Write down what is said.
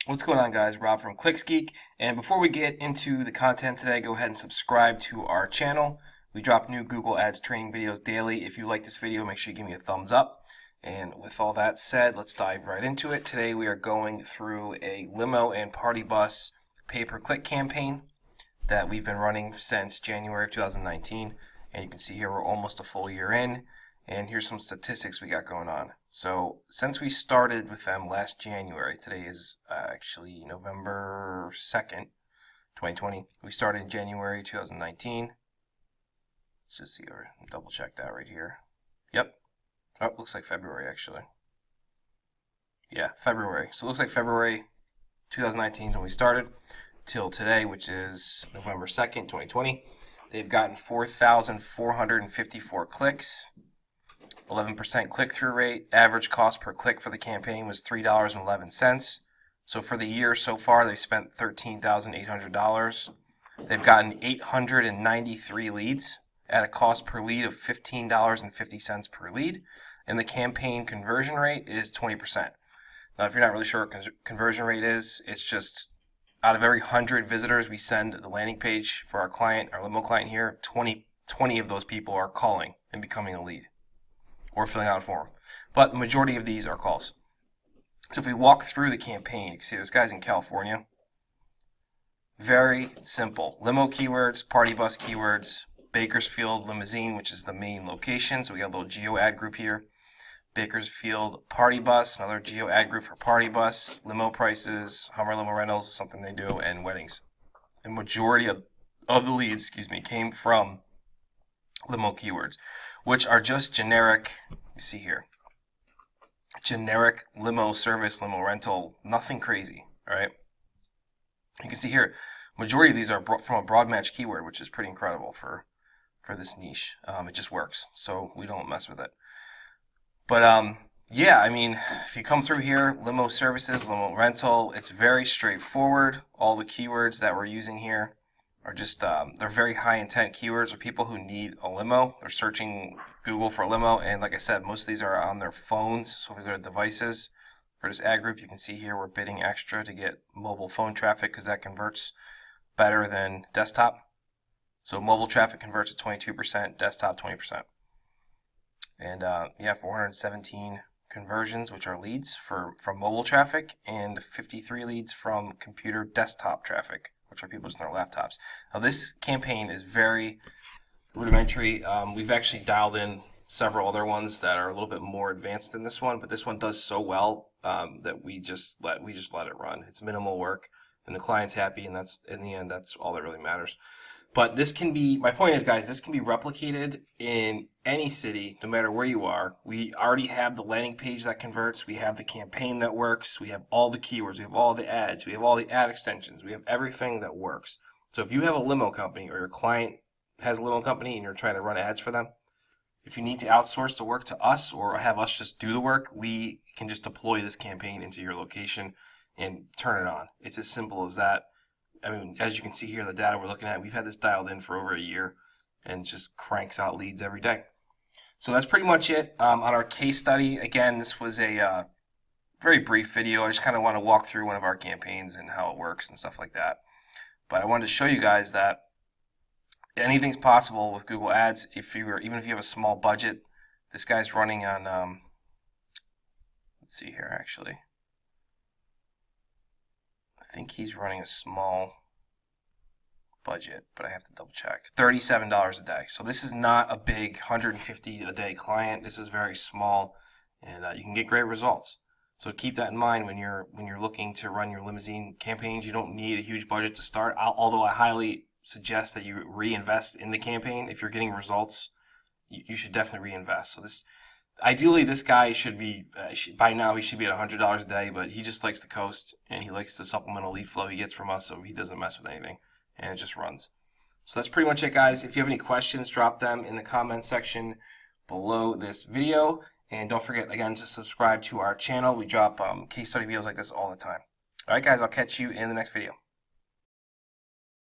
What's going on, guys? Rob from Clicks Geek. And before we get into the content today, go ahead and subscribe to our channel. We drop new Google Ads training videos daily. If you like this video, make sure you give me a thumbs up. And with all that said, let's dive right into it. Today we are going through a limo and party bus pay-per-click campaign that we've been running since January of 2019. And you can see here we're almost a full year in. And here's some statistics we got going on. So since we started with them last January, today is actually November 2nd, 2020. We started in January 2019. Let's just see or double check that right here. Yep. Oh, looks like February actually. Yeah, February. So it looks like February 2019 when we started till today, which is November 2nd, 2020. They've gotten 4,454 clicks. 11% click-through rate. Average cost per click for the campaign was $3.11. So for the year so far, they've spent $13,800. They've gotten 893 leads at a cost per lead of $15.50 per lead. And the campaign conversion rate is 20%. Now, if you're not really sure what conversion rate is, it's just out of every 100 visitors we send the landing page for our client, our limo client here, 20 of those people are calling and becoming a lead or filling out a form. But the majority of these are calls. So if we walk through the campaign, you can see this guy's in California. Very simple. Limo keywords, party bus keywords, Bakersfield Limousine, which is the main location. So we got a little geo ad group here. Bakersfield party bus, another geo ad group for party bus, limo prices, Hummer limo rentals is something they do, and weddings. The majority of the leads, came from limo keywords, which are just generic, you see here, generic limo service, limo rental, nothing crazy, all right? You can see here, majority of these are from a broad match keyword, which is pretty incredible for this niche. It just works, so we don't mess with it. But yeah, I mean, if you come through here, limo services, limo rental, it's very straightforward. All the keywords that we're using here are just, they're very high intent keywords for people who need a limo. They're searching Google for a limo, and like I said, most of these are on their phones. So if we go to devices, for this ad group, you can see here we're bidding extra to get mobile phone traffic because that converts better than desktop. So mobile traffic converts at 22%, desktop 20%. And yeah, 417 conversions, which are leads from mobile traffic, and 53 leads from computer desktop traffic, which are people using their laptops. Now this campaign is very rudimentary. We've actually dialed in several other ones that are a little bit more advanced than this one, but this one does so well that we just let it run. It's minimal work, and the client's happy, and that's in the end that's all that really matters. But this can be, my point is, guys, this can be replicated in any city, no matter where you are. We already have the landing page that converts. We have the campaign that works. We have all the keywords. We have all the ads. We have all the ad extensions. We have everything that works. So if you have a limo company or your client has a limo company and you're trying to run ads for them, if you need to outsource the work to us or have us just do the work, we can just deploy this campaign into your location and turn it on. It's as simple as that. I mean, as you can see here, the data we're looking at, we've had this dialed in for over a year and just cranks out leads every day. So that's pretty much it on our case study. Again, this was a very brief video. I just kind of want to walk through one of our campaigns and how it works and stuff like that. But I wanted to show you guys that anything's possible with Google Ads. Even if you have a small budget, this guy's running on, let's see here actually. I think he's running a small budget, but I have to double check. $37 a day. So this is not a big $150 a day client. This is very small, and you can get great results. So keep that in mind when you're looking to run your limousine campaigns. You don't need a huge budget to start. Although I highly suggest that you reinvest in the campaign. If you're getting results, you should definitely reinvest. So this. Ideally, this guy should be, by now he should be at $100 a day, but he just likes to coast, and he likes the supplemental lead flow he gets from us, so he doesn't mess with anything, and it just runs. So that's pretty much it, guys. If you have any questions, drop them in the comment section below this video, and don't forget, again, to subscribe to our channel. We drop case study videos like this all the time. All right, guys, I'll catch you in the next video.